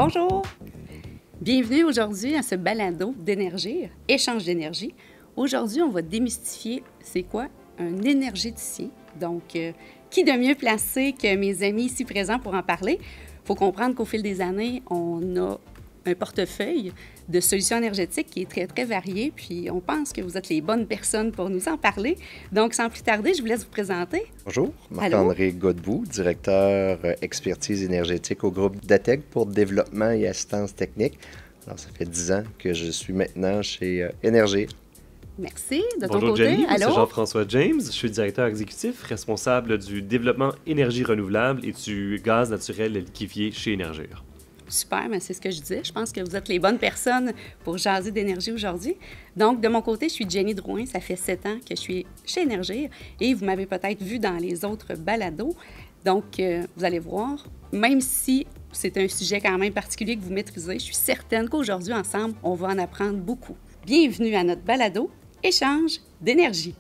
Bonjour! Bienvenue aujourd'hui à ce balado d'énergie, échange d'énergie. Aujourd'hui, on va démystifier c'est quoi un énergéticien. Donc, qui de mieux placé que mes amis ici présents pour en parler? Il faut comprendre qu'au fil des années, on a un portefeuille de solutions énergétiques qui est très, très varié. Puis, on pense que vous êtes les bonnes personnes pour nous en parler. Donc, sans plus tarder, je vous laisse vous présenter. Bonjour, Marc-André Godbout, directeur expertise énergétique au groupe DATEC pour développement et assistance technique. Alors, ça fait 10 ans que je suis maintenant chez Énergir. Merci. De ton Bonjour côté, Jenny, allô? c'est Jean-François James. Je suis directeur exécutif responsable du développement énergie renouvelable et du gaz naturel liquéfié chez Énergir. Super, mais c'est ce que je disais. Je pense que vous êtes les bonnes personnes pour jaser d'énergie aujourd'hui. Donc, de mon côté, je suis Jenny Drouin. Ça fait 7 ans que je suis chez Énergir et vous m'avez peut-être vu dans les autres balados. Donc, vous allez voir, même si c'est un sujet quand même particulier que vous maîtrisez, je suis certaine qu'aujourd'hui, ensemble, on va en apprendre beaucoup. Bienvenue à notre balado Échange d'énergie.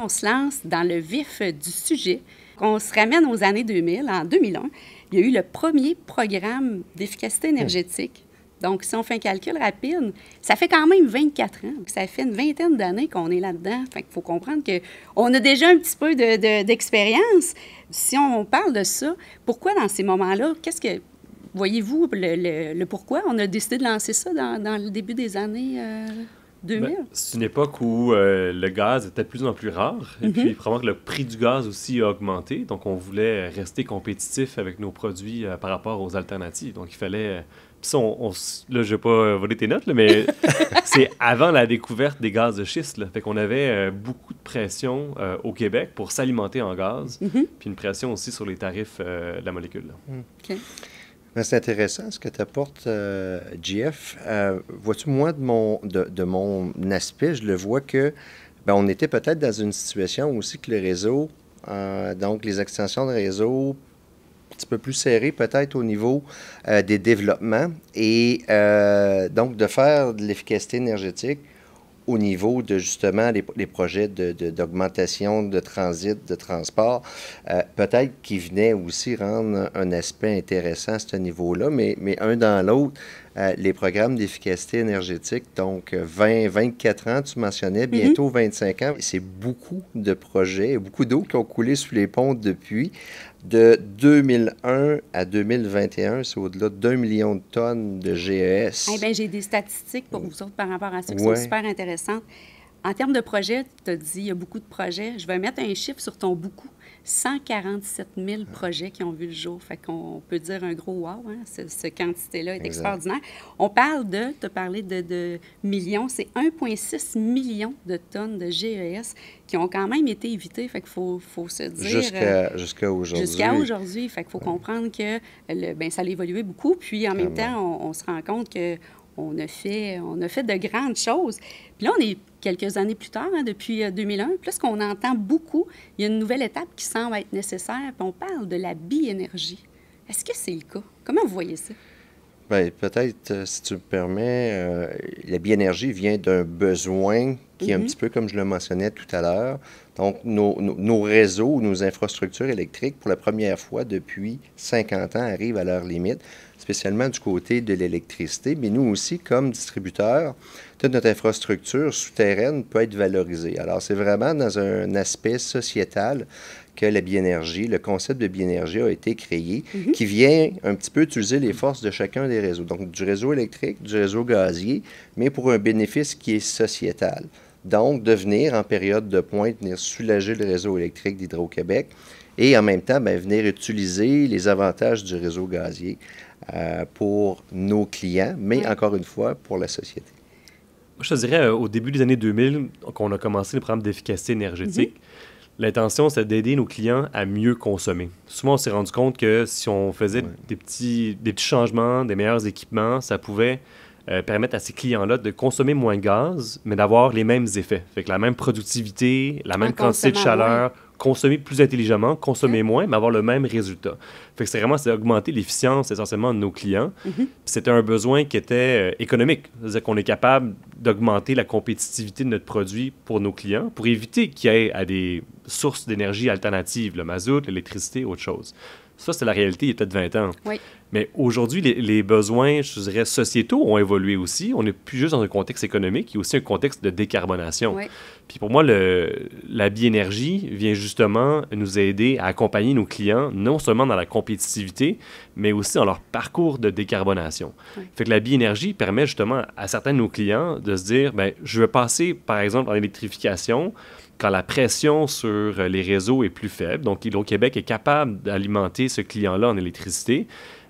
On se lance dans le vif du sujet. On se ramène aux années 2000. En 2001, il y a eu le premier programme d'efficacité énergétique. Donc, si on fait un calcul rapide, ça fait quand même 24 ans. Ça fait une vingtaine d'années qu'on est là-dedans. Fait qu'il faut comprendre qu'on a déjà un petit peu d'expérience. Si on parle de ça, pourquoi dans ces moments-là, voyez-vous le pourquoi on a décidé de lancer ça dans le début des années 2000? C'est une époque où le gaz était de plus en plus rare et puis probablement que le prix du gaz aussi a augmenté. Donc, on voulait rester compétitif avec nos produits par rapport aux alternatives. Donc, il fallait... Puis ça, là, je ne vais pas voler tes notes, là, mais c'est avant la découverte des gaz de schiste. Là. Fait qu'on avait beaucoup de pression au Québec pour s'alimenter en gaz, puis une pression aussi sur les tarifs de la molécule. OK. Ben, c'est intéressant ce que tu apportes, JF. Vois-tu, moi, de mon aspect, je le vois que on était peut-être dans une situation aussi que le réseau, donc les extensions de réseau, un petit peu plus serrées peut-être au niveau des développements et donc de faire de l'efficacité énergétique au niveau de justement les projets d'augmentation de transit, de transport, peut-être qui venaient aussi rendre un aspect intéressant à ce niveau-là, mais un dans l'autre, les programmes d'efficacité énergétique, donc 24 ans, tu mentionnais, bientôt 25 ans, c'est beaucoup de projets, beaucoup d'eau qui ont coulé sous les ponts depuis. De 2001 à 2021, c'est au-delà d'1 million de tonnes de GES. Eh bien, j'ai des statistiques pour vous autres par rapport à ça qui sont super intéressantes. En termes de projets, tu as dit il y a beaucoup de projets. Je vais mettre un chiffre sur ton beaucoup. 147 000 projets qui ont vu le jour. Fait qu'on peut dire un gros wow, hein? Cette quantité-là est extraordinaire. On parle tu as parlé de millions, c'est 1,6 million de tonnes de GES qui ont quand même été évitées. Fait qu'il faut se dire... Jusqu'à aujourd'hui. Jusqu'à aujourd'hui. Fait qu'il faut comprendre que ça a évolué beaucoup. Puis en même temps, on se rend compte que on a fait de grandes choses. Puis là, on est quelques années plus tard, hein, depuis 2001. Puis là, ce qu'on entend beaucoup, il y a une nouvelle étape qui semble être nécessaire. Puis on parle de la biénergie. Est-ce que c'est le cas? Comment vous voyez ça? Bien, peut-être, si tu me permets, la biénergie vient d'un besoin qui est un petit peu comme je le mentionnais tout à l'heure. Donc, nos réseaux, nos infrastructures électriques, pour la première fois depuis 50 ans, arrivent à leur limite, spécialement du côté de l'électricité. Mais nous aussi, comme distributeurs, toute notre infrastructure souterraine peut être valorisée. Alors, c'est vraiment dans un aspect sociétal que la biénergie, le concept de biénergie a été créé, qui vient un petit peu utiliser les forces de chacun des réseaux. Donc, du réseau électrique, du réseau gazier, mais pour un bénéfice qui est sociétal. Donc, de venir en période de pointe, venir soulager le réseau électrique d'Hydro-Québec et en même temps, venir utiliser les avantages du réseau gazier pour nos clients, mais encore une fois, pour la société. Moi, je te dirais, au début des années 2000, qu'on a commencé le programme d'efficacité énergétique, l'intention, c'est d'aider nos clients à mieux consommer. Souvent, on s'est rendu compte que si on faisait des petits changements, des meilleurs équipements, ça pouvait permettre à ces clients-là de consommer moins de gaz, mais d'avoir les mêmes effets. Fait que la même productivité, la même quantité de chaleur, consommer plus intelligemment, consommer moins, mais avoir le même résultat. Fait que c'est augmenter l'efficience essentiellement de nos clients. C'était un besoin qui était économique. C'est-à-dire qu'on est capable d'augmenter la compétitivité de notre produit pour nos clients, pour éviter qu'il y ait à des sources d'énergie alternatives, le mazout, l'électricité, autre chose. Ça, c'est la réalité il y a peut-être 20 ans. Oui. Mais aujourd'hui, les besoins, je dirais, sociétaux ont évolué aussi. On n'est plus juste dans un contexte économique, il y a aussi un contexte de décarbonation. Oui. Puis pour moi, la biénergie vient justement nous aider à accompagner nos clients, non seulement dans la compétitivité, mais aussi dans leur parcours de décarbonation. Oui. Fait que la biénergie permet justement à certains de nos clients de se dire, bien, je vais passer, par exemple, en électrification, quand la pression sur les réseaux est plus faible. Donc, Hydro-Québec est capable d'alimenter ce client-là en électricité.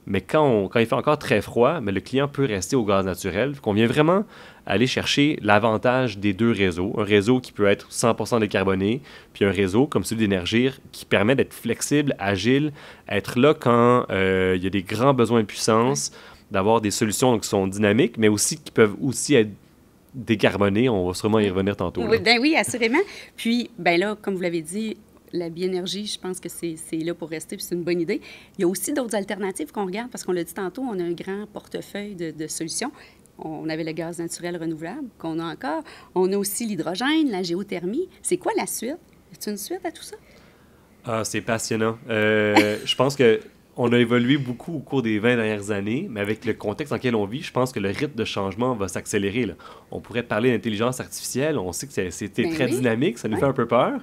Mais quand il fait encore très froid, mais le client peut rester au gaz naturel. On vient vraiment aller chercher l'avantage des deux réseaux. Un réseau qui peut être 100% décarboné, puis un réseau comme celui d'Énergir qui permet d'être flexible, agile, être là quand il y a des grands besoins de puissance, d'avoir des solutions qui sont dynamiques, mais aussi qui peuvent aussi être décarbonées. On va sûrement y revenir tantôt. Oui, ben oui, assurément. Puis, ben là, comme vous l'avez dit, la biénergie, je pense que c'est là pour rester, puis c'est une bonne idée. Il y a aussi d'autres alternatives qu'on regarde, parce qu'on l'a dit tantôt, on a un grand portefeuille de solutions. On avait le gaz naturel renouvelable qu'on a encore. On a aussi l'hydrogène, la géothermie. C'est quoi la suite? Est-ce une suite à tout ça? Ah, c'est passionnant. Je pense que on a évolué beaucoup au cours des 20 dernières années, mais avec le contexte dans lequel on vit, je pense que le rythme de changement va s'accélérer. Là. On pourrait parler d'intelligence artificielle. On sait que c'était très dynamique, ça nous fait un peu peur.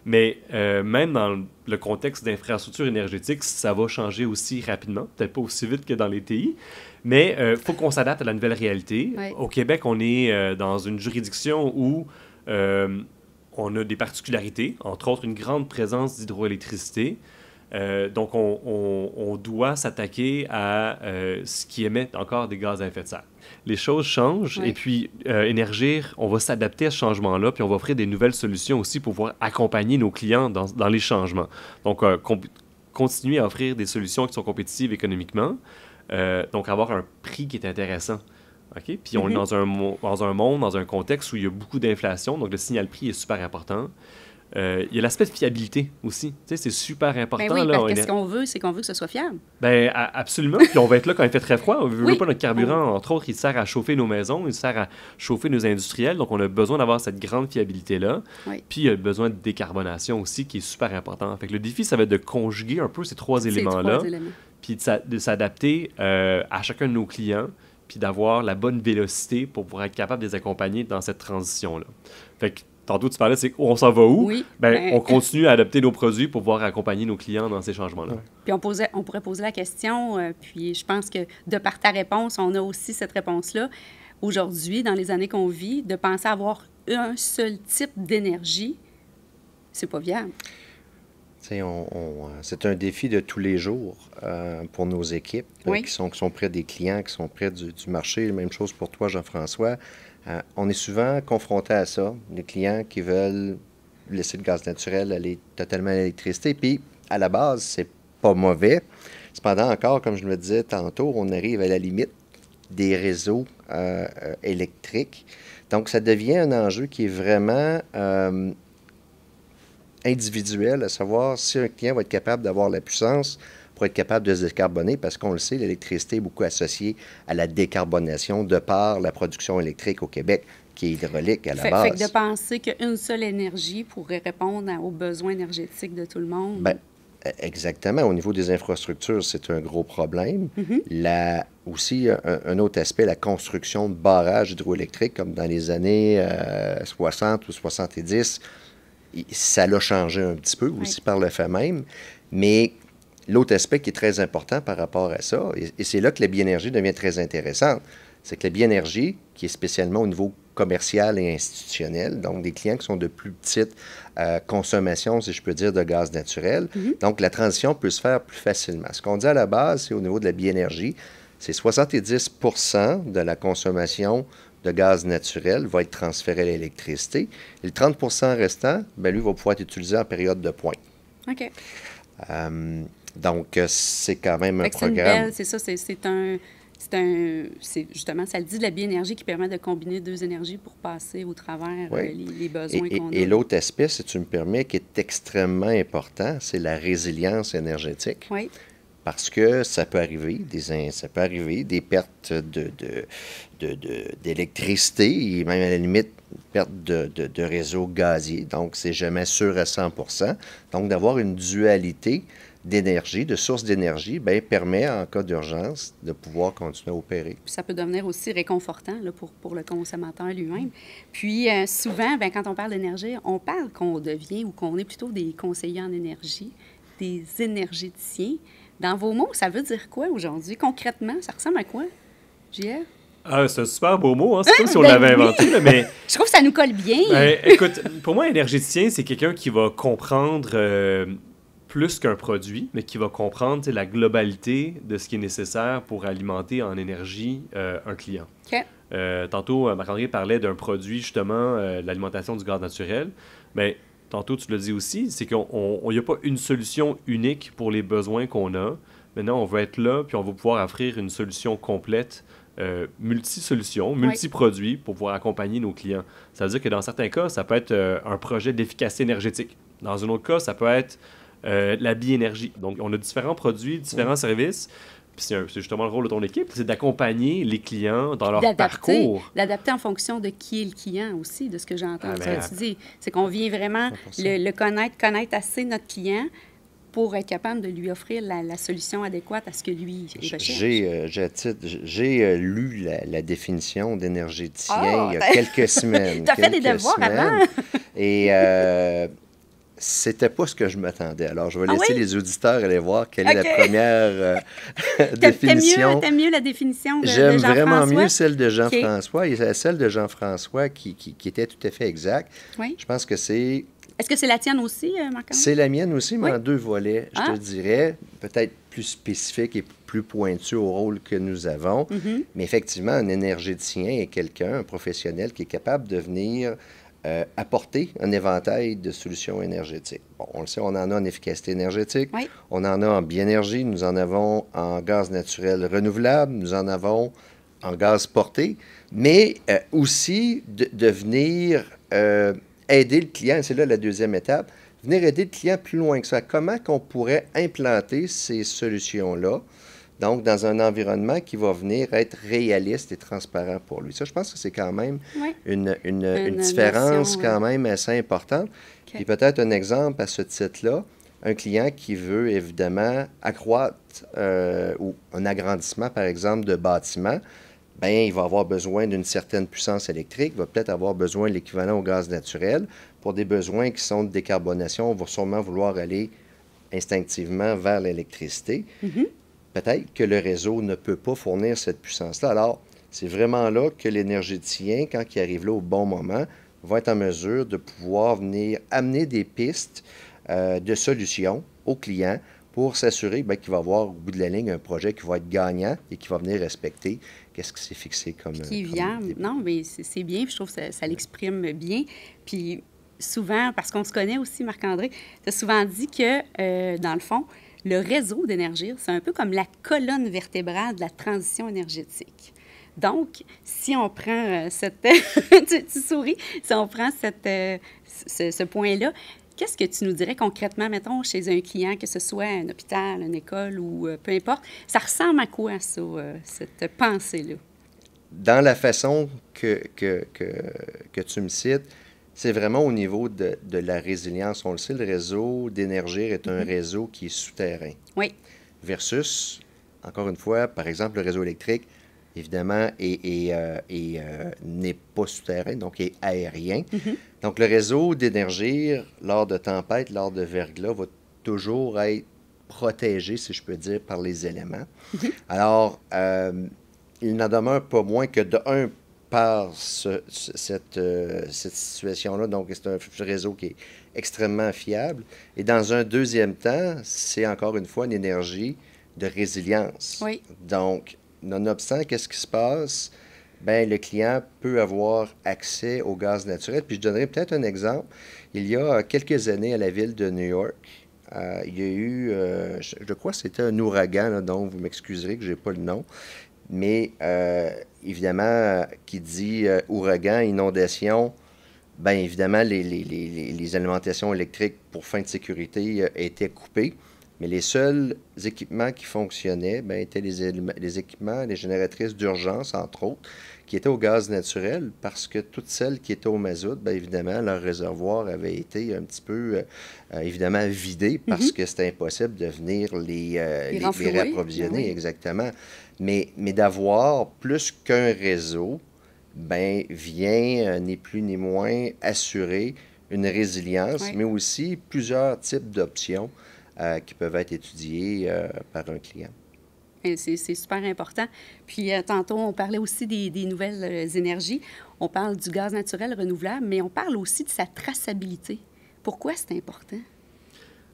Mais même dans le contexte d'infrastructure énergétique, ça va changer aussi rapidement, peut-être pas aussi vite que dans les TI, mais il faut qu'on s'adapte à la nouvelle réalité. Oui. Au Québec, on est dans une juridiction où on a des particularités, entre autres une grande présence d'hydroélectricité. Donc, on doit s'attaquer à ce qui émet encore des gaz à effet de serre. Les choses changent et puis Énergir, on va s'adapter à ce changement-là puis on va offrir des nouvelles solutions aussi pour pouvoir accompagner nos clients dans les changements. Donc, continuer à offrir des solutions qui sont compétitives économiquement, donc avoir un prix qui est intéressant. Okay? Puis on est dans un monde, dans un contexte où il y a beaucoup d'inflation, donc le signal prix est super important. Il y a l'aspect de fiabilité aussi. Tu sais, c'est super important. Ben oui, là, parce que ce qu'on veut, c'est qu'on veut que ce soit fiable. Ben, absolument. Puis on va être là quand il fait très froid. On veut pas notre carburant, Oui. entre autres, il sert à chauffer nos maisons, il sert à chauffer nos industriels. Donc, on a besoin d'avoir cette grande fiabilité-là. Oui. Puis, il y a besoin de décarbonation aussi qui est super important. Fait que le défi, ça va être de conjuguer un peu ces trois éléments-là. Puis de s'adapter à chacun de nos clients puis d'avoir la bonne vélocité pour pouvoir être capable de les accompagner dans cette transition-là. Fait que tantôt, tu parlais, c'est on s'en va où? Oui. On continue à adapter nos produits pour pouvoir accompagner nos clients dans ces changements-là. Puis on pourrait poser la question, puis je pense que de par ta réponse, on a aussi cette réponse-là. Aujourd'hui, dans les années qu'on vit, de penser avoir un seul type d'énergie, c'est pas viable. C'est un défi de tous les jours pour nos équipes qui sont près des clients, qui sont près du marché. Même chose pour toi, Jean-François. On est souvent confronté à ça, les clients qui veulent laisser le gaz naturel aller totalement à l'électricité. Puis, à la base, c'est pas mauvais. Cependant, encore, comme je le disais tantôt, on arrive à la limite des réseaux électriques. Donc, ça devient un enjeu qui est vraiment individuel, à savoir si un client va être capable d'avoir la puissance pour être capable de se décarboner, parce qu'on le sait, l'électricité est beaucoup associée à la décarbonation de par la production électrique au Québec, qui est hydraulique à la base. Fait que de penser qu'une seule énergie pourrait répondre aux besoins énergétiques de tout le monde. Bien, exactement. Au niveau des infrastructures, c'est un gros problème. Aussi, un autre aspect, la construction de barrages hydroélectriques, comme dans les années 60 ou 70, ça l'a changé un petit peu aussi par le fait même. Mais l'autre aspect qui est très important par rapport à ça, et c'est là que la biénergie devient très intéressante, c'est que la biénergie, qui est spécialement au niveau commercial et institutionnel, donc des clients qui sont de plus petites consommations, si je peux dire, de gaz naturel, donc la transition peut se faire plus facilement. Ce qu'on dit à la base, c'est au niveau de la biénergie, c'est 70 % de la consommation de gaz naturel va être transféré à l'électricité. Et le 30 % restant, bien, lui, va pouvoir être utilisé en période de pointe. OK. Donc, c'est quand même un programme. C'est ça, c'est un... c'est justement, ça le dit, de la biénergie qui permet de combiner deux énergies pour passer au travers les besoins qu'on a. Et l'autre aspect, si tu me permets, qui est extrêmement important, c'est la résilience énergétique. Oui. Parce que ça peut arriver, des pertes d'électricité, et même à la limite, perte de réseau gazier. Donc, c'est jamais sûr à 100%. Donc, d'avoir une dualité d'énergie, de source d'énergie, bien, permet, en cas d'urgence, de pouvoir continuer à opérer. Puis ça peut devenir aussi réconfortant là, pour le consommateur lui-même. Puis souvent, bien, quand on parle d'énergie, on parle qu'on devient ou qu'on est plutôt des conseillers en énergie, des énergéticiens. Dans vos mots, ça veut dire quoi aujourd'hui? Concrètement, ça ressemble à quoi, JF? Ah, c'est un super beau mot, hein? C'est comme si on l'avait inventé, là, mais... Je trouve que ça nous colle bien. Écoute, pour moi, énergéticien, c'est quelqu'un qui va comprendre plus qu'un produit, mais qui va comprendre la globalité de ce qui est nécessaire pour alimenter en énergie un client. OK. Tantôt, Marc-André parlait d'un produit, justement, l'alimentation du gaz naturel. Mais tantôt, tu l'as dit aussi, c'est qu'il n'y a pas une solution unique pour les besoins qu'on a. Maintenant, on va être là, puis on va pouvoir offrir une solution complète, multi-solutions, multi-produits pour pouvoir accompagner nos clients. Ça veut dire que dans certains cas, ça peut être un projet d'efficacité énergétique. Dans un autre cas, ça peut être la biénergie. Donc, on a différents produits, différents services. Puis c'est justement le rôle de ton équipe, c'est d'accompagner les clients dans leur parcours. D'adapter en fonction de qui est le client aussi, de ce que j'entends. Tu dis, c'est qu'on vient vraiment le connaître assez notre client pour être capable de lui offrir la solution adéquate à ce que lui recherche. J'ai lu la définition d'énergéticien il y a quelques semaines. Tu as fait des devoirs avant. Et c'était pas ce que je m'attendais. Alors, je vais laisser les auditeurs aller voir quelle est la première définition. T'aimes mieux la définition de Jean-François? J'aime vraiment mieux celle de Jean-François. Okay. Et celle de Jean-François qui était tout à fait exacte. Oui. Je pense que c'est... Est-ce que c'est la tienne aussi, Marc-André? C'est la mienne aussi, mais en deux volets, je te dirais. Peut-être plus spécifique et plus pointu au rôle que nous avons. Mm-hmm. Mais effectivement, un énergéticien est quelqu'un, un professionnel qui est capable de venir... apporter un éventail de solutions énergétiques. Bon, on le sait, on en a en efficacité énergétique, on en a en biénergie, nous en avons en gaz naturel renouvelable, nous en avons en gaz porté, mais aussi de venir aider le client, c'est là la deuxième étape, venir aider le client plus loin que ça. Comment qu'on pourrait implanter ces solutions-là, donc dans un environnement qui va venir être réaliste et transparent pour lui. Ça, je pense que c'est quand même une différence quand même assez importante. Okay. Et peut-être un exemple à ce titre-là, un client qui veut évidemment accroître ou un agrandissement, par exemple, de bâtiment, bien, il va avoir besoin d'une certaine puissance électrique, il va peut-être avoir besoin de l'équivalent au gaz naturel. Pour des besoins qui sont de décarbonation, on va sûrement vouloir aller instinctivement vers l'électricité. Mm-hmm. Peut-être que le réseau ne peut pas fournir cette puissance-là. Alors, c'est vraiment là que l'énergéticien, quand il arrive là au bon moment, va être en mesure de pouvoir venir amener des pistes de solutions aux clients pour s'assurer qu'il va avoir au bout de la ligne un projet qui va être gagnant et qui va venir respecter qu'est-ce qui s'est fixé comme... Qui est viable. Non, mais c'est bien, je trouve que ça l'exprime bien. Puis souvent, parce qu'on se connaît aussi, Marc-André, tu as souvent dit que, dans le fond, le réseau d'énergie, c'est un peu comme la colonne vertébrale de la transition énergétique. Donc, si on prend tu souris, si on prend ce point-là, qu'est-ce que tu nous dirais concrètement, mettons, chez un client, que ce soit un hôpital, une école ou peu importe, ça ressemble à quoi, ça, cette pensée-là? Dans la façon que tu me cites, c'est vraiment au niveau de la résilience. On le sait, le réseau d'énergie est un réseau qui est souterrain. Oui. Versus, encore une fois, par exemple, le réseau électrique, évidemment, n'est pas souterrain, donc est aérien. Mm-hmm. Donc, le réseau d'énergie, lors de tempêtes, lors de verglas, va toujours être protégé, si je peux dire, par les éléments. Mm-hmm. Alors, il n'en demeure pas moins que de un, par cette situation-là. Donc, c'est un réseau qui est extrêmement fiable. Et dans un deuxième temps, c'est encore une fois une énergie de résilience. Oui. Donc, nonobstant, qu'est-ce qui se passe? Bien, le client peut avoir accès au gaz naturel. Puis je donnerai peut-être un exemple. Il y a quelques années, à la ville de New York, il y a eu, je crois que c'était un ouragan, là, donc vous m'excuserez que je n'ai pas le nom. Mais évidemment, qui dit ouragan, inondation, bien évidemment, les alimentations électriques pour fin de sécurité étaient coupées. Mais les seuls équipements qui fonctionnaient étaient les équipements, les génératrices d'urgence, entre autres, qui étaient au gaz naturel, parce que toutes celles qui étaient au mazout, évidemment, leur réservoir avait été un petit peu, évidemment, vidé, parce que c'était impossible de venir les réapprovisionner, oui. Exactement. Mais d'avoir plus qu'un réseau, vient, ni plus ni moins, assurer une résilience, oui. Mais aussi plusieurs types d'options qui peuvent être étudiées par un client. C'est super important. Puis, tantôt, on parlait aussi des nouvelles énergies. On parle du gaz naturel renouvelable, mais on parle aussi de sa traçabilité. Pourquoi c'est important?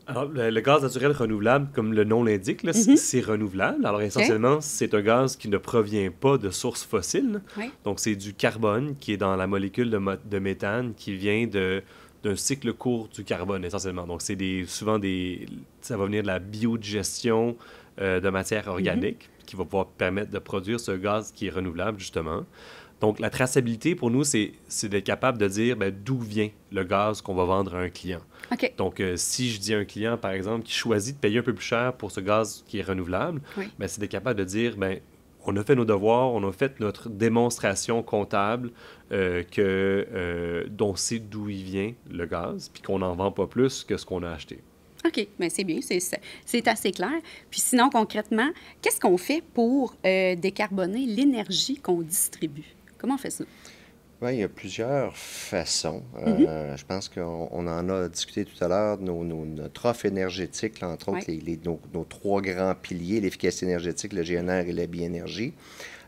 Alors, le gaz naturel renouvelable, comme le nom l'indique, c'est renouvelable. Alors, essentiellement, c'est un gaz qui ne provient pas de sources fossiles. Oui. Donc, c'est du carbone qui est dans la molécule de méthane qui vient d'un cycle court du carbone, essentiellement. Donc, c'est souvent ça va venir de la biodigestion de matière organique qui va pouvoir permettre de produire ce gaz qui est renouvelable, justement. Donc, la traçabilité, pour nous, c'est d'être capable de dire d'où vient le gaz qu'on va vendre à un client. Okay. Donc, si je dis à un client, par exemple, qui choisit de payer un peu plus cher pour ce gaz qui est renouvelable, oui. C'est d'être capable de dire, on a fait nos devoirs, on a fait notre démonstration comptable dont c'est d'où il vient, le gaz, puis qu'on n'en vend pas plus que ce qu'on a acheté. OK, bien c'est bien, c'est assez clair. Puis sinon, concrètement, qu'est-ce qu'on fait pour décarboner l'énergie qu'on distribue? Comment on fait ça? Oui, il y a plusieurs façons. Je pense qu'on en a discuté tout à l'heure, notre offre énergétique, là, entre autres, nos trois grands piliers, l'efficacité énergétique, le GNR et la biénergie.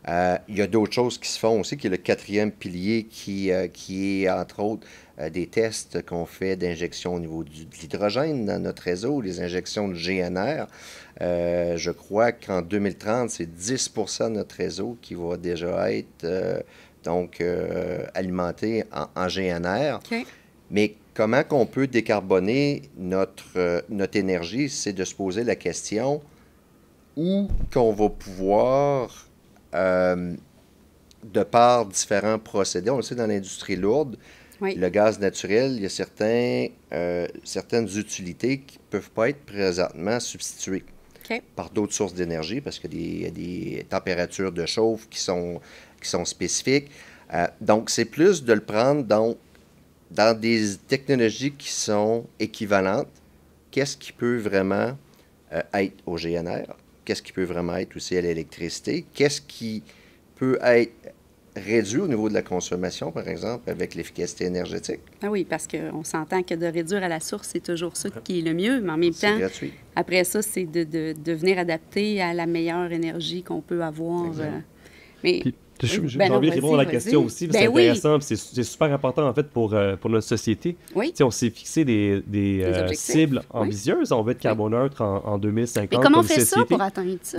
Il y a d'autres choses qui se font aussi, qui est le quatrième pilier qui est, entre autres, des tests qu'on fait d'injection au niveau de l'hydrogène dans notre réseau, les injections de GNR. Je crois qu'en 2030, c'est 10 de notre réseau qui va déjà être alimenté en GNR. Okay. Mais comment qu'on peut décarboner notre énergie, c'est de se poser la question où qu'on va pouvoir, de par différents procédés, on le sait dans l'industrie lourde, oui. Le gaz naturel, il y a certaines utilités qui ne peuvent pas être présentement substituées par d'autres sources d'énergie parce qu'il y a des températures de chauffe qui sont spécifiques. Donc, c'est plus de le prendre dans des technologies qui sont équivalentes. Qu'est-ce qui peut vraiment être au GNR? Qu'est-ce qui peut vraiment être aussi à l'électricité? Qu'est-ce qui peut être réduit au niveau de la consommation, par exemple, avec l'efficacité énergétique? Ah oui, parce qu'on s'entend que de réduire à la source, c'est toujours ça qui est le mieux, mais en même temps, gratuit. Après ça, c'est de venir adapter à la meilleure énergie qu'on peut avoir. Mais j'ai envie de répondre à la question aussi, parce que c'est intéressant, puis c'est super important, en fait, pour notre société. Oui. On s'est fixé des cibles ambitieuses. On veut être carboneutre en 2050. Mais comment on fait ça pour atteindre ça?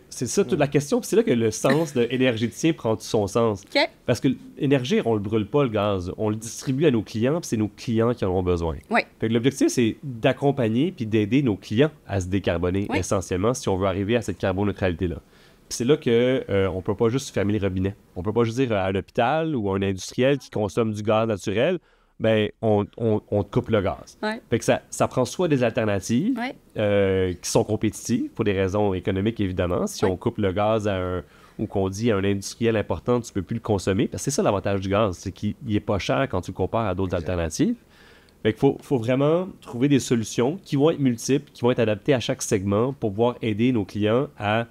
C'est ça toute la question. Puis c'est là que le sens de énergéticien prend tout son sens. Okay. Parce que l'énergie, on ne le brûle pas, le gaz. On le distribue à nos clients, puis c'est nos clients qui en ont besoin. Oui. Fait que l'objectif, c'est d'accompagner puis d'aider nos clients à se décarboner, essentiellement, si on veut arriver à cette carboneutralité-là. C'est là qu'on ne peut pas juste fermer les robinets. On ne peut pas juste dire à un hôpital ou à un industriel qui consomme du gaz naturel, on te coupe le gaz. Ouais. Fait que ça prend soit des alternatives qui sont compétitives, pour des raisons économiques, évidemment. Si on coupe le gaz ou qu'on dit à un industriel important, tu ne peux plus le consommer, parce que c'est ça l'avantage du gaz, c'est qu'il n'est pas cher quand tu le compares à d'autres alternatives. Fait qu'il faut vraiment trouver des solutions qui vont être multiples, qui vont être adaptées à chaque segment pour pouvoir aider nos clients à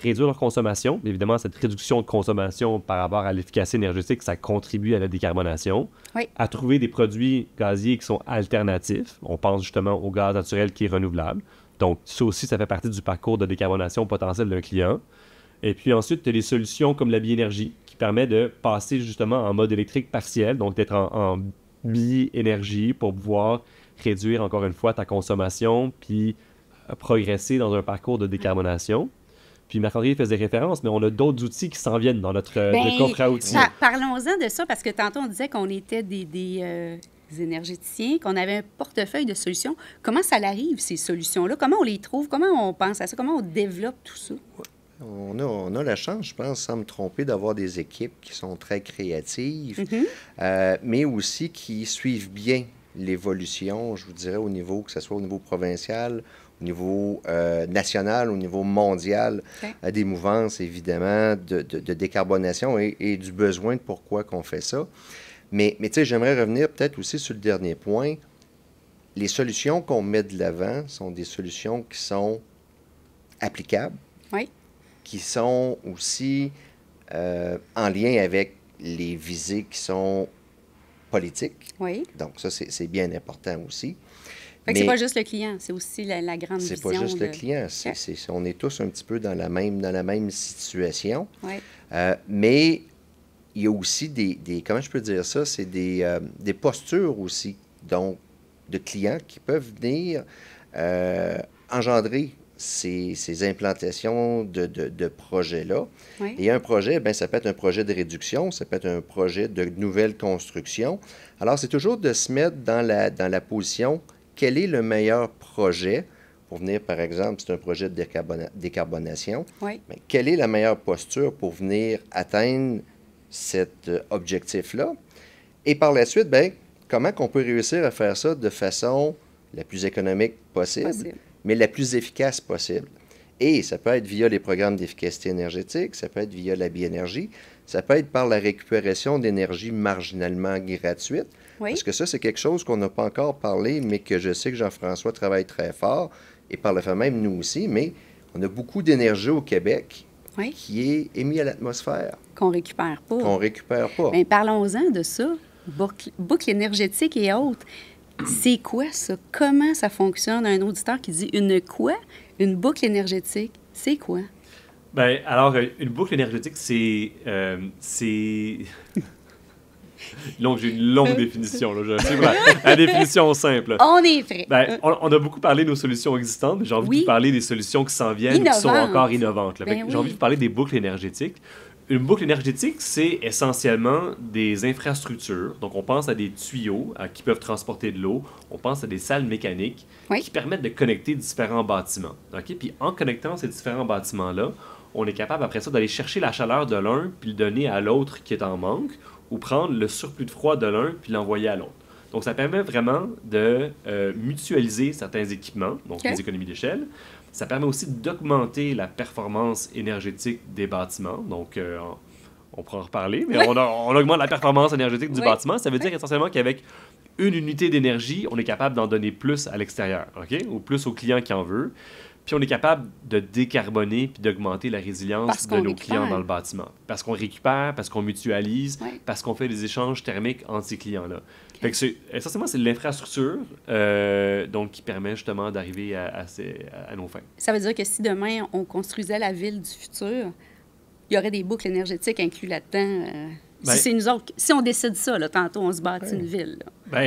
réduire leur consommation. Évidemment, cette réduction de consommation par rapport à l'efficacité énergétique, ça contribue à la décarbonation. Oui. À trouver des produits gaziers qui sont alternatifs. On pense justement au gaz naturel qui est renouvelable. Donc, ça aussi, ça fait partie du parcours de décarbonation potentiel d'un client. Et puis ensuite, tu as des solutions comme la biénergie qui permet de passer justement en mode électrique partiel, donc d'être en bi-énergie pour pouvoir réduire encore une fois ta consommation puis progresser dans un parcours de décarbonation. Puis Marc-André faisait référence, mais on a d'autres outils qui s'en viennent dans notre coffre à outils. Parlons-en de ça, parce que tantôt, on disait qu'on était des énergéticiens, qu'on avait un portefeuille de solutions. Comment ça arrive, ces solutions-là? Comment on les trouve? Comment on pense à ça? Comment on développe tout ça? On a la chance, je pense, sans me tromper, d'avoir des équipes qui sont très créatives, mais aussi qui suivent bien l'évolution, je vous dirais, au niveau, que ce soit au niveau provincial, au niveau national, au niveau mondial, des mouvances, évidemment, de décarbonation et du besoin de pourquoi qu'on fait ça. Mais tu sais, j'aimerais revenir peut-être aussi sur le dernier point. Les solutions qu'on met de l'avant sont des solutions qui sont applicables, qui sont aussi en lien avec les visées qui sont politiques. Donc ça, c'est bien important aussi. Fait que c'est pas juste le client, c'est aussi la grande vision. C'est pas juste le client. On est tous un petit peu dans la même situation. Mais il y a aussi comment je peux dire ça, c'est des postures aussi, donc de clients qui peuvent venir engendrer ces implantations de projets-là. Et un projet, bien, ça peut être un projet de réduction, ça peut être un projet de nouvelle construction. Alors, c'est toujours de se mettre dans la position, quel est le meilleur projet pour venir, par exemple, c'est un projet de décarbonation, mais quelle est la meilleure posture pour venir atteindre cet objectif-là? Et par la suite, bien, comment on peut réussir à faire ça de façon la plus économique possible, mais la plus efficace possible? Et ça peut être via les programmes d'efficacité énergétique, ça peut être via la biénergie, ça peut être par la récupération d'énergie marginalement gratuite, parce que ça, c'est quelque chose qu'on n'a pas encore parlé, mais que je sais que Jean-François travaille très fort, et par le fait même, nous aussi, mais on a beaucoup d'énergie au Québec qui est émise à l'atmosphère. Qu'on récupère pas. Qu'on récupère pas. Bien, parlons-en de ça. Boucle énergétique et autres. C'est quoi ça? Comment ça fonctionne? Un auditeur qui dit une quoi? Une boucle énergétique, c'est quoi? Bien, alors, une boucle énergétique, c'est j'ai une longue définition. Là, c'est la définition simple. On est prêt. Ben, on a beaucoup parlé de nos solutions existantes, mais j'ai envie de vous parler des solutions qui s'en viennent, qui sont encore innovantes. Là. J'ai envie de vous parler des boucles énergétiques. Une boucle énergétique, c'est essentiellement des infrastructures. Donc, on pense à des tuyaux qui peuvent transporter de l'eau. On pense à des salles mécaniques qui permettent de connecter différents bâtiments. Okay? Puis, en connectant ces différents bâtiments-là, on est capable, après ça, d'aller chercher la chaleur de l'un puis le donner à l'autre qui est en manque, ou prendre le surplus de froid de l'un puis l'envoyer à l'autre. Donc, ça permet vraiment de mutualiser certains équipements, donc les économies d'échelle. Ça permet aussi d'augmenter la performance énergétique des bâtiments. Donc, on pourra en reparler, mais on augmente la performance énergétique du bâtiment. Ça veut dire essentiellement qu'avec une unité d'énergie, on est capable d'en donner plus à l'extérieur, ou plus au client qui en veut. Puis on est capable de décarboner puis d'augmenter la résilience de nos clients dans le bâtiment. Parce qu'on récupère, parce qu'on mutualise, parce qu'on fait des échanges thermiques entre ces clients-là. Fait que essentiellement, c'est l'infrastructure donc qui permet justement d'arriver à nos fins. Ça veut dire que si demain, on construisait la ville du futur, il y aurait des boucles énergétiques inclus là-dedans. Si c'est nous autres, si on décide ça, là, tantôt, on se bâtit une ville. Là.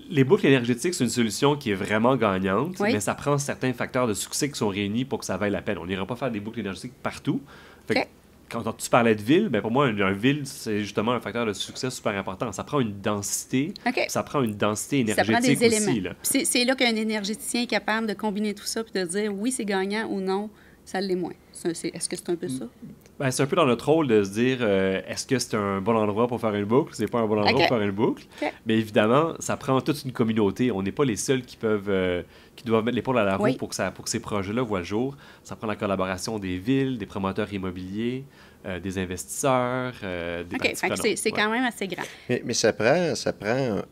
Les boucles énergétiques, c'est une solution qui est vraiment gagnante, mais ça prend certains facteurs de succès qui sont réunis pour que ça vaille la peine. On n'ira pas faire des boucles énergétiques partout. Fait que, quand tu parlais de ville, pour moi, une ville, c'est justement un facteur de succès super important. Ça prend une densité, ça prend une densité énergétique ça prend des aussi. Éléments. C'est là qu'un énergéticien est capable de combiner tout ça et de dire oui, c'est gagnant ou non, ça l'est moins. Est-ce que c'est un peu ça? C'est un peu dans notre rôle de se dire est-ce que c'est un bon endroit pour faire une boucle? C'est pas un bon endroit pour faire une boucle. Mais évidemment, ça prend toute une communauté. On n'est pas les seuls qui doivent mettre l'épaule à la roue pour que ces projets-là voient le jour. Ça prend la collaboration des villes, des promoteurs immobiliers, des investisseurs, des parties prenantes. C'est quand même assez grand. Mais ça prend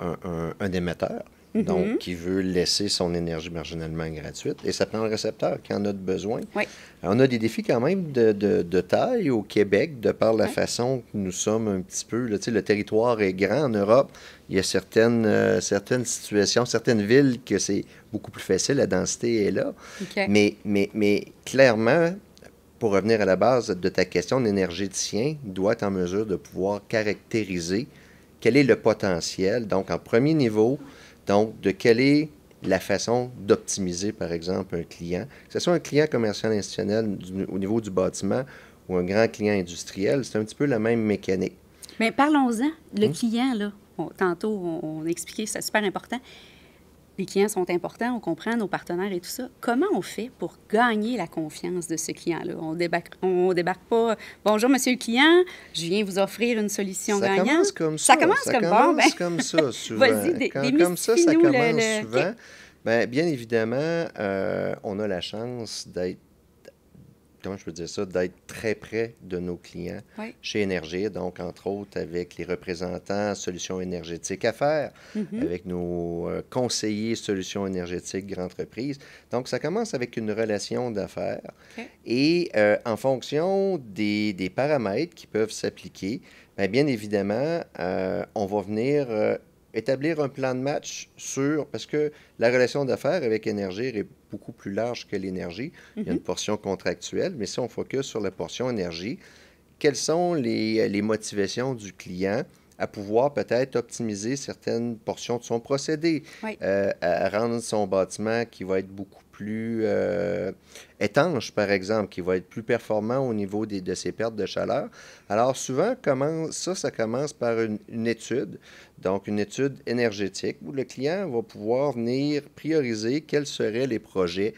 un émetteur. Donc, qui veut laisser son énergie marginalement gratuite. Et ça prend le récepteur qui en a besoin. On a des défis quand même de taille au Québec, de par la façon que nous sommes un petit peu. Là, le territoire est grand en Europe. Il y a certaines situations, certaines villes que c'est beaucoup plus facile, la densité est là. Mais clairement, pour revenir à la base de ta question, l'énergéticien doit être en mesure de pouvoir caractériser quel est le potentiel. Donc, en premier niveau, donc, de quelle est la façon d'optimiser, par exemple, un client, que ce soit un client commercial institutionnel au niveau du bâtiment ou un grand client industriel, c'est un petit peu la même mécanique. Bien, parlons-en. Le client, là, tantôt, on a expliqué, c'est super important. les clients sont importants, on comprend nos partenaires et tout ça. Comment on fait pour gagner la confiance de ce client-là? On débarque pas « Bonjour, monsieur le client, je viens vous offrir une solution gagnante. » Ça commence comme ça. Ça commence comme ça, souvent. Vas-y, Comme ça commence souvent. OK. Bien évidemment, on a la chance d'être, comment je peux dire ça, d'être très près de nos clients Oui. chez Énergir, donc entre autres avec les représentants solutions énergétiques affaires, avec nos conseillers solutions énergétiques grande entreprise. Donc, ça commence avec une relation d'affaires OK. et en fonction des paramètres qui peuvent s'appliquer, bien évidemment, on va venir établir un plan de match parce que la relation d'affaires avec Énergir est beaucoup plus large que l'énergie. Il y a une portion contractuelle, mais si on focus sur la portion énergie, quelles sont les motivations du client à pouvoir peut-être optimiser certaines portions de son procédé, Oui. à rendre son bâtiment qui va être beaucoup plus étanche, par exemple, qui va être plus performant au niveau de ses pertes de chaleur. Alors souvent, ça commence par une étude, donc une étude énergétique, où le client va pouvoir venir prioriser quels seraient les projets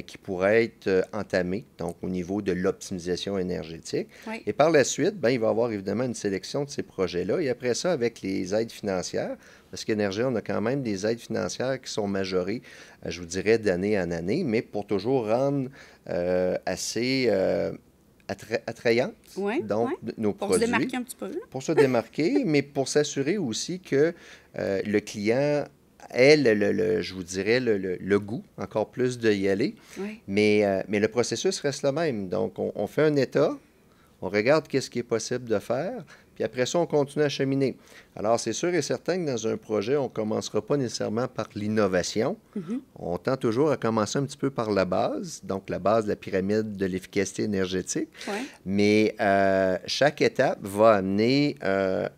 qui pourraient être entamés, donc au niveau de l'optimisation énergétique. Oui. Et par la suite, il va y avoir évidemment une sélection de ces projets-là. Et après ça, avec les aides financières, parce qu'Énergir, on a quand même des aides financières qui sont majorées, je vous dirais, d'année en année, mais pour toujours rendre assez attrayantes, Oui, donc, oui. nos Pour produits. se démarquer un petit peu. Pour se démarquer, mais pour s'assurer aussi que le client ait, je vous dirais, le goût, encore plus d'y aller. Oui. Mais le processus reste le même. Donc, on fait un état, on regarde qu'est-ce qui est possible de faire, puis après ça, on continue à cheminer. Alors, c'est sûr et certain que dans un projet, on ne commencera pas nécessairement par l'innovation. On tend toujours à commencer un petit peu par la base, donc la base de la pyramide de l'efficacité énergétique. Oui. Mais chaque étape va amener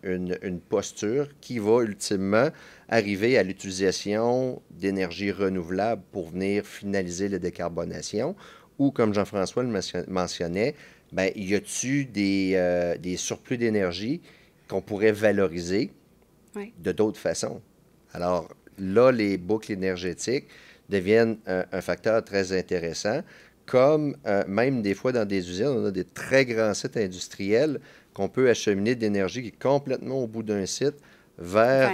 une posture qui va ultimement arriver à l'utilisation d'énergie renouvelable pour venir finaliser la décarbonation ou, comme Jean-François le mentionnait, y a-t-il des surplus d'énergie qu'on pourrait valoriser de d'autres façons? Alors là, les boucles énergétiques deviennent un facteur très intéressant, comme même des fois dans des usines, on a des très grands sites industriels qu'on peut acheminer d'énergie qui est complètement au bout d'un site vers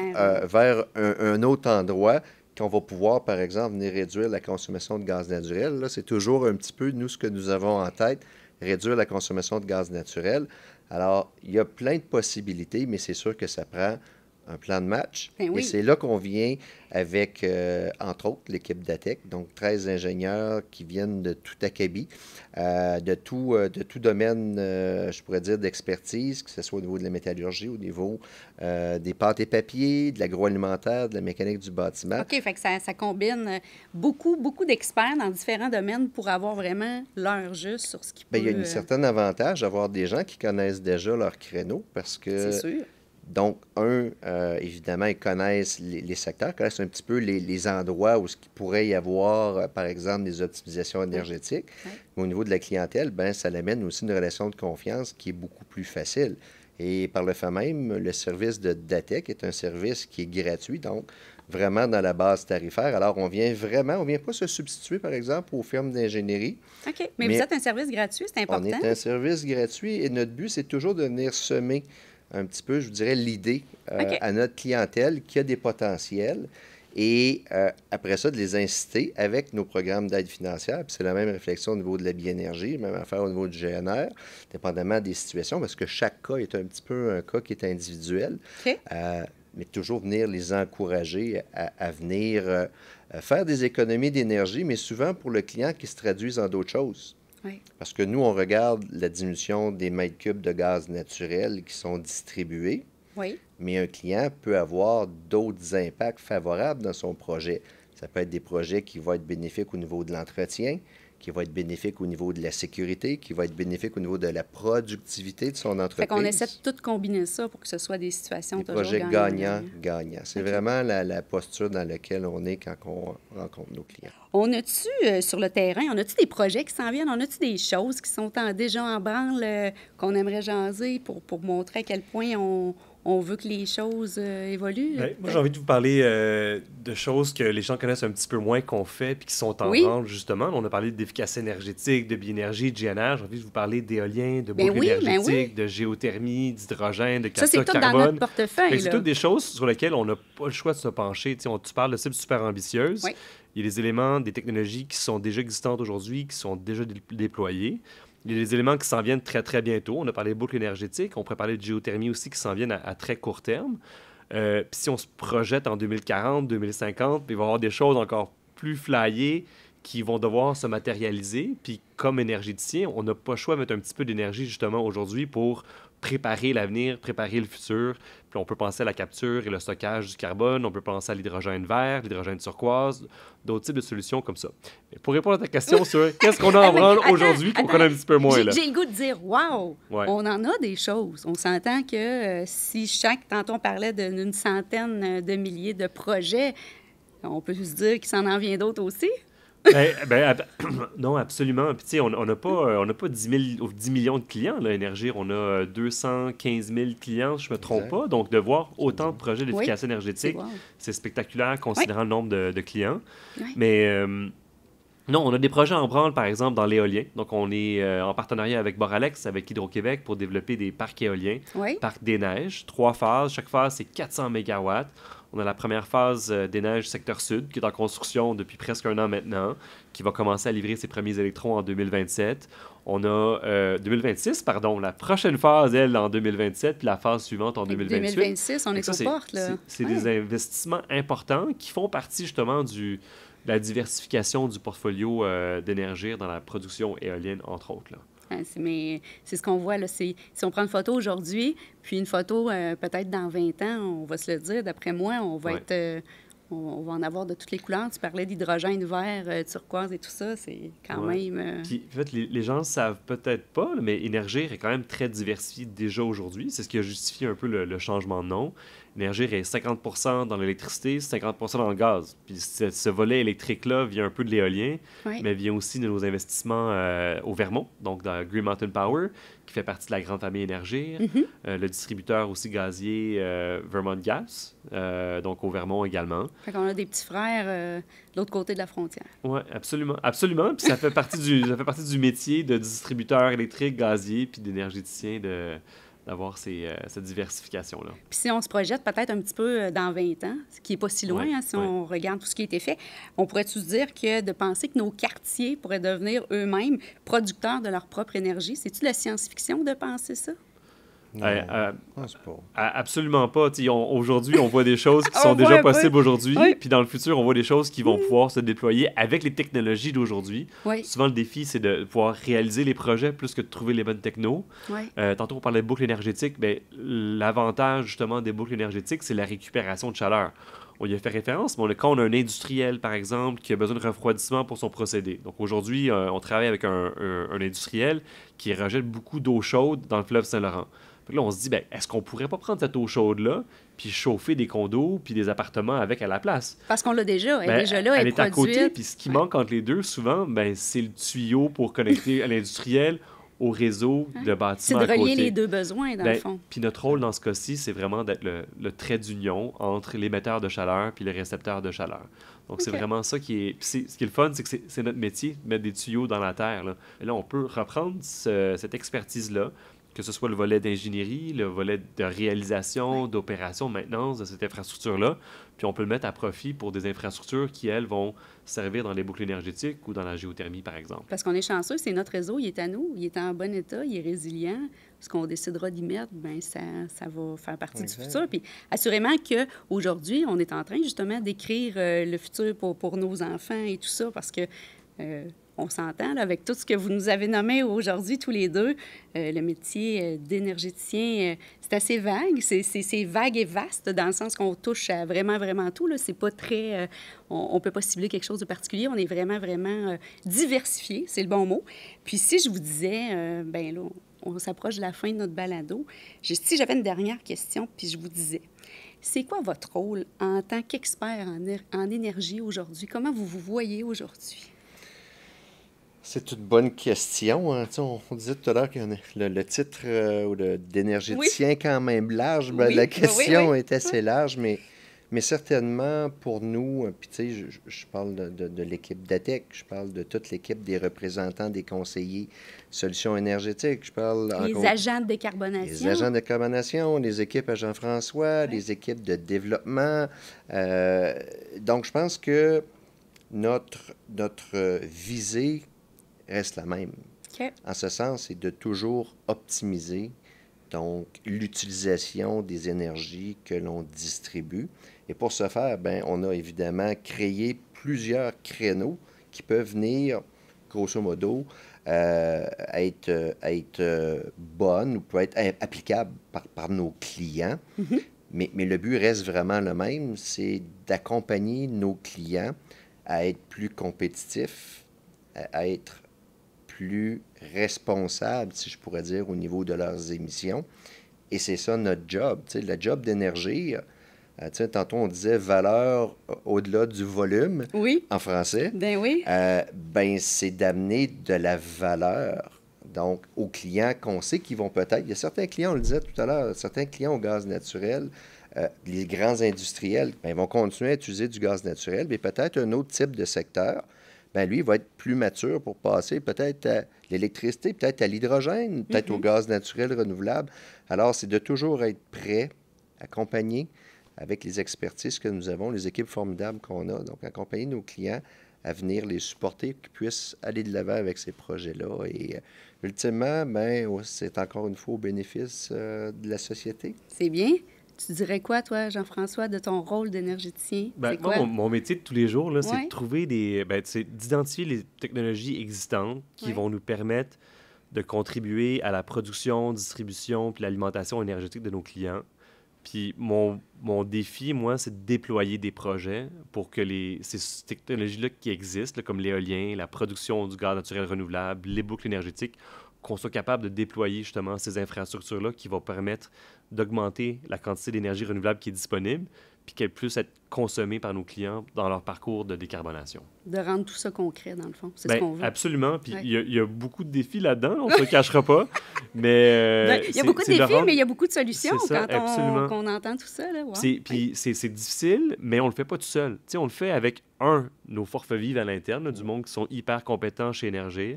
un autre endroit qu'on va pouvoir, par exemple, venir réduire la consommation de gaz naturel. Là, c'est toujours un petit peu, nous, ce que nous avons en tête, réduire la consommation de gaz naturel. Alors, il y a plein de possibilités, mais c'est sûr que ça prend un plan de match. Ben oui. Et c'est là qu'on vient avec, entre autres, l'équipe d'ATEC, donc 13 ingénieurs qui viennent de tout acabit, de tout domaine, je pourrais dire, d'expertise, que ce soit au niveau de la métallurgie, au niveau des pâtes et papiers, de l'agroalimentaire, de la mécanique du bâtiment. OK, fait que ça combine beaucoup d'experts dans différents domaines pour avoir vraiment l'heure juste sur ce qui peut... Il y a un certain avantage d'avoir des gens qui connaissent déjà leur créneau parce que... C'est sûr. Donc, évidemment, ils connaissent les secteurs, connaissent un petit peu les endroits où il pourrait y avoir, par exemple, des optimisations énergétiques. Oui. Mais au niveau de la clientèle, ça l'amène aussi une relation de confiance qui est beaucoup plus facile. Et par le fait même, le service de DATEC est un service qui est gratuit, donc vraiment dans la base tarifaire. Alors, on vient pas se substituer, par exemple, aux firmes d'ingénierie. OK, mais vous êtes un service gratuit, c'est important. On est un service gratuit et notre but, c'est toujours de venir semer un petit peu, je vous dirais, l'idée à notre clientèle qui a des potentiels et après ça, de les inciter avec nos programmes d'aide financière. Puis c'est la même réflexion au niveau de la biénergie, même affaire au niveau du GNR, dépendamment des situations, parce que chaque cas est un petit peu un cas qui est individuel. OK. Mais toujours venir les encourager à venir faire des économies d'énergie, mais souvent pour le client qui se traduisent en d'autres choses. Oui. Parce que nous, on regarde la diminution des mètres cubes de gaz naturel qui sont distribués, Oui. mais un client peut avoir d'autres impacts favorables dans son projet. Ça peut être des projets qui vont être bénéfiques au niveau de l'entretien, qui vont être bénéfiques au niveau de la sécurité, qui vont être bénéfiques au niveau de la productivité de son entreprise. Fait qu'on essaie de tout combiner ça pour que ce soit des situations des toujours projets gagnants. C'est OK. vraiment la posture dans laquelle on est quand on rencontre nos clients. On a-tu, sur le terrain, on a-tu des projets qui s'en viennent? On a-tu des choses qui sont déjà en branle qu'on aimerait jaser pour montrer à quel point on veut que les choses évoluent. Ben, moi, j'ai envie de vous parler de choses que les gens connaissent un petit peu moins qu'on fait puis qui sont en branle, justement. On a parlé d'efficacité énergétique, de biénergie, de GNR. J'ai envie de vous parler d'éolien, de boucle énergétique, de géothermie, d'hydrogène, de capture carbone. Ça, c'est tout dans notre portefeuille. C'est toutes des choses sur lesquelles on n'a pas le choix de se pencher. Tu parles de cibles super ambitieuses. Oui. Il y a des éléments, des technologies qui sont déjà existantes aujourd'hui, qui sont déjà déployées. Il y a des éléments qui s'en viennent très, très bientôt. On a parlé de boucle énergétique. On pourrait parler de géothermie aussi qui s'en viennent à très court terme. Puis si on se projette en 2040, 2050, il va y avoir des choses encore plus flyées qui vont devoir se matérialiser. Puis comme énergéticien, on n'a pas le choix de mettre un petit peu d'énergie justement aujourd'hui pour préparer l'avenir, préparer le futur. Puis on peut penser à la capture et le stockage du carbone, on peut penser à l'hydrogène vert, l'hydrogène turquoise, d'autres types de solutions comme ça. Mais pour répondre à ta question sur qu'est-ce qu'on a en branle aujourd'hui qu'on connaît un petit peu moins, là. J'ai le goût de dire, wow, on en a des choses. On s'entend que si tantôt on parlait d'une centaine de milliers de projets, on peut se dire qu'il s'en en vient d'autres aussi. Non, absolument. Puis, tu sais, on n'a pas 10 millions de clients, là, Énergir. On a 215 000 clients, je ne me trompe pas. Donc, de voir autant de projets d'efficacité énergétique, c'est spectaculaire considérant le nombre de clients. Oui. Mais non, on a des projets en branle, par exemple, dans l'éolien. Donc, on est en partenariat avec Boralex, avec Hydro-Québec, pour développer des parcs éoliens, parcs des neiges, 3 phases. Chaque phase, c'est 400 mégawatts. On a la première phase des neiges secteur sud, qui est en construction depuis presque 1 an maintenant, qui va commencer à livrer ses premiers électrons en 2027. On a 2026, pardon, la prochaine phase, elle, en 2027, puis la phase suivante en 2028. 2026, on est aux portes, là. C'est des investissements importants qui font partie, justement, de la diversification du portfolio d'Énergir dans la production éolienne, entre autres, là. Mais c'est ce qu'on voit, là. Si on prend une photo aujourd'hui, puis une photo peut-être dans 20 ans, on va se le dire, d'après moi, on va on va en avoir de toutes les couleurs. Tu parlais d'hydrogène vert, turquoise et tout ça, c'est quand même... Puis, en fait, les gens ne savent peut-être pas, mais Énergir est quand même très diversifié déjà aujourd'hui. C'est ce qui a justifié un peu le changement de nom. Énergir est 50% dans l'électricité, 50% dans le gaz. Puis ce volet électrique-là vient un peu de l'éolien, mais vient aussi de nos investissements au Vermont, donc dans Green Mountain Power, qui fait partie de la grande famille Énergir. Le distributeur aussi gazier Vermont Gas, donc au Vermont également. Fait qu'on a des petits frères de l'autre côté de la frontière. Oui, absolument. Absolument. Puis ça fait partie du métier de distributeur électrique, gazier, puis d'énergéticien d'avoir cette diversification-là. Puis si on se projette peut-être un petit peu dans 20 ans, ce qui n'est pas si loin, si on regarde tout ce qui a été fait, on pourrait-tu se dire que de penser que nos quartiers pourraient devenir eux-mêmes producteurs de leur propre énergie, c'est-tu de la science-fiction de penser ça? Absolument pas. Aujourd'hui, on voit des choses qui sont déjà possibles aujourd'hui, puis dans le futur, on voit des choses qui vont pouvoir se déployer avec les technologies d'aujourd'hui. Souvent, le défi, c'est de pouvoir réaliser les projets plus que de trouver les bonnes technos. Tantôt, on parlait de boucles énergétiques. L'avantage, justement, des boucles énergétiques, c'est la récupération de chaleur. On y a fait référence, mais quand on a un industriel, par exemple, qui a besoin de refroidissement pour son procédé. Donc aujourd'hui, on travaille avec un industriel qui rejette beaucoup d'eau chaude dans le fleuve Saint-Laurent. Là, on se dit, est-ce qu'on pourrait pas prendre cette eau chaude-là puis chauffer des condos puis des appartements avec à la place? Parce qu'on l'a déjà. Elle est déjà là, elle est à côté. Puis ce qui manque entre les deux, souvent, c'est le tuyau pour connecter à l'industriel au réseau de bâtiments à côté. C'est de relier les deux besoins, dans le fond. Puis notre rôle dans ce cas-ci, c'est vraiment d'être le trait d'union entre l'émetteur de chaleur puis le récepteur de chaleur. Donc, c'est vraiment ça qui est... Puis ce qui est le fun, c'est que c'est notre métier, de mettre des tuyaux dans la terre, là. Et là, on peut reprendre cette expertise-là, que ce soit le volet d'ingénierie, le volet de réalisation, d'opération, de maintenance de cette infrastructure-là, puis on peut le mettre à profit pour des infrastructures qui, elles, vont servir dans les boucles énergétiques ou dans la géothermie, par exemple. Parce qu'on est chanceux, c'est notre réseau, il est à nous, il est en bon état, il est résilient. Ce qu'on décidera d'y mettre, ça va faire partie du futur. Puis assurément qu'aujourd'hui, on est en train justement d'écrire le futur pour nos enfants et tout ça, parce que... on s'entend là, avec tout ce que vous nous avez nommé aujourd'hui, tous les deux. Le métier d'énergéticien, c'est assez vague. C'est vague et vaste dans le sens qu'on touche à vraiment, vraiment tout. C'est pas très... on ne peut pas cibler quelque chose de particulier. On est vraiment, vraiment diversifié, c'est le bon mot. Puis si je vous disais, là, on s'approche de la fin de notre balado. Si j'avais une dernière question, puis je vous disais, c'est quoi votre rôle en tant qu'expert en énergie aujourd'hui? Comment vous vous voyez aujourd'hui? C'est une bonne question. Hein. On disait tout à l'heure que le titre d'énergéticien est quand même large. Ben, la question est assez large, mais certainement pour nous, puis tu sais, je parle de l'équipe d'ATEC, je parle de toute l'équipe des représentants des conseillers solutions énergétiques, je parle les agents de décarbonation. Les agents de décarbonation, les équipes à Jean-François, les équipes de développement. Donc, je pense que notre visée reste la même. Okay. En ce sens, c'est de toujours optimiser donc l'utilisation des énergies que l'on distribue. Et pour ce faire, bien, on a évidemment créé plusieurs créneaux qui peuvent venir, grosso modo, être bonnes ou peuvent être applicables par nos clients. Mm-hmm. Mais le but reste vraiment le même, c'est d'accompagner nos clients à être plus compétitifs, à être plus responsables, si je pourrais dire, au niveau de leurs émissions. Et c'est ça notre job. Tu sais, le job d'énergie, tu sais, tantôt on disait valeur au-delà du volume en français. Ben oui. Ben, c'est d'amener de la valeur. Donc, aux clients qu'on sait qu'ils vont peut-être... Il y a certains clients, on le disait tout à l'heure, certains clients au gaz naturel, les grands industriels, ben, ils vont continuer à utiliser du gaz naturel, mais peut-être un autre type de secteur, ben, lui, il va être plus mature pour passer peut-être à l'électricité, peut-être à l'hydrogène, peut-être au gaz naturel renouvelable. Alors, c'est de toujours être prêt, accompagné avec les expertises que nous avons, les équipes formidables qu'on a, donc accompagner nos clients à venir les supporter, qu'ils puissent aller de l'avant avec ces projets-là. Et ultimement, ben, c'est encore une fois au bénéfice de la société. C'est bien. Tu dirais quoi, toi, Jean-François, de ton rôle d'énergéticien? Ben, moi, mon métier de tous les jours, là, c'est de trouver d'identifier les technologies existantes qui vont nous permettre de contribuer à la production, distribution puis l'alimentation énergétique de nos clients. Puis mon défi, moi, c'est de déployer des projets pour que ces technologies-là qui existent, là, comme l'éolien, la production du gaz naturel renouvelable, les boucles énergétiques, qu'on soit capable de déployer justement ces infrastructures-là qui vont permettre d'augmenter la quantité d'énergie renouvelable qui est disponible, puis qu'elle puisse être consommée par nos clients dans leur parcours de décarbonation. De rendre tout ça concret, dans le fond. C'est ce qu'on veut. Absolument. Puis il y a beaucoup de défis là-dedans, on ne se le cachera pas. Mais il y a beaucoup de défis, mais il y a beaucoup de solutions quand on entend tout ça. Là. Wow. Puis c'est difficile, mais on ne le fait pas tout seul. T'sais, on le fait avec, nos forfaits vives à l'interne, là, du monde qui sont hyper compétents chez Énergir.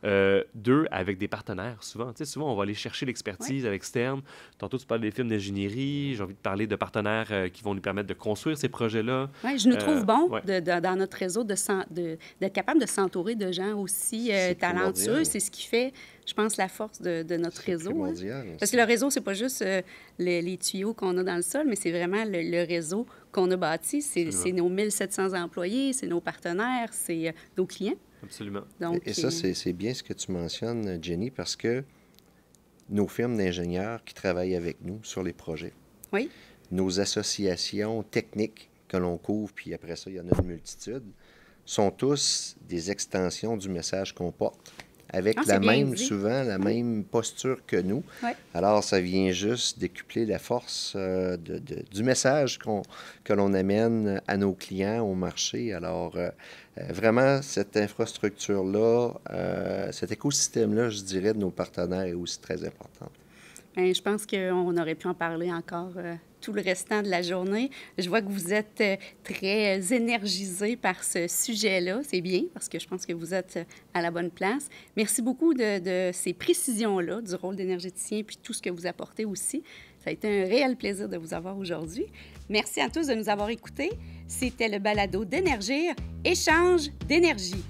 2, avec des partenaires, souvent. Souvent, on va aller chercher l'expertise à l'externe. Tantôt, tu parles des firmes d'ingénierie. J'ai envie de parler de partenaires qui vont nous permettre de construire ces projets-là. Oui, je nous trouve bon dans notre réseau d'être capable de s'entourer de gens aussi talentueux. C'est ce qui fait, je pense, la force de notre réseau. Hein. Parce que le réseau, c'est pas juste les tuyaux qu'on a dans le sol, mais c'est vraiment le réseau qu'on a bâti. C'est nos 1700 employés, c'est nos partenaires, c'est nos clients. Absolument. Donc, et ça, c'est bien ce que tu mentionnes, Jenny, parce que nos firmes d'ingénieurs qui travaillent avec nous sur les projets, nos associations techniques que l'on couvre, puis après ça, il y en a une multitude, sont tous des extensions du message qu'on porte, avec souvent la même posture que nous. Alors, ça vient juste décupler la force du message que l'on amène à nos clients au marché. Alors, vraiment, cette infrastructure-là, cet écosystème-là, je dirais, de nos partenaires est aussi très important. Bien, je pense qu'on aurait pu en parler encore tout le restant de la journée. Je vois que vous êtes très énergisé par ce sujet-là. C'est bien, parce que je pense que vous êtes à la bonne place. Merci beaucoup de ces précisions-là, du rôle d'énergéticien, puis tout ce que vous apportez aussi. Ça a été un réel plaisir de vous avoir aujourd'hui. Merci à tous de nous avoir écoutés. C'était le balado d'Énergir, échange d'énergie.